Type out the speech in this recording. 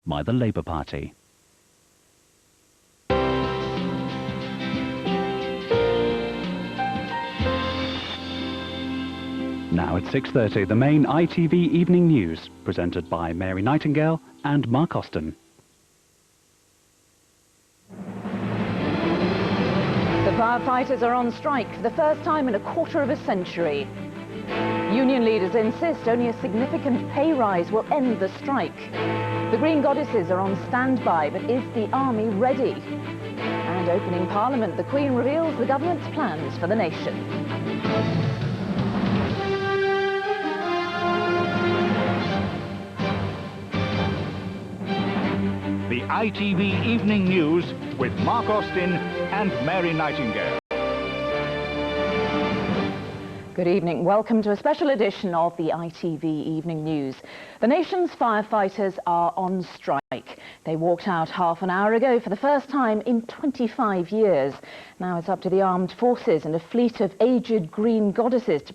by the Labour Party. Now at 6:30, the main ITV evening news, presented by Mary Nightingale and Mark Austin. The firefighters are on strike for the first time in a quarter of a century. Union leaders insist only a significant pay rise will end the strike. The Green Goddesses are on standby, but is the army ready? And opening Parliament, the Queen reveals the government's plans for the nation. The ITV Evening News with Mark Austin and Mary Nightingale. Good evening. Welcome to a special edition of the ITV Evening News. The nation's firefighters are on strike. They walked out half an hour ago for the first time in 25 years. Now it's up to the armed forces and a fleet of aged Green Goddesses to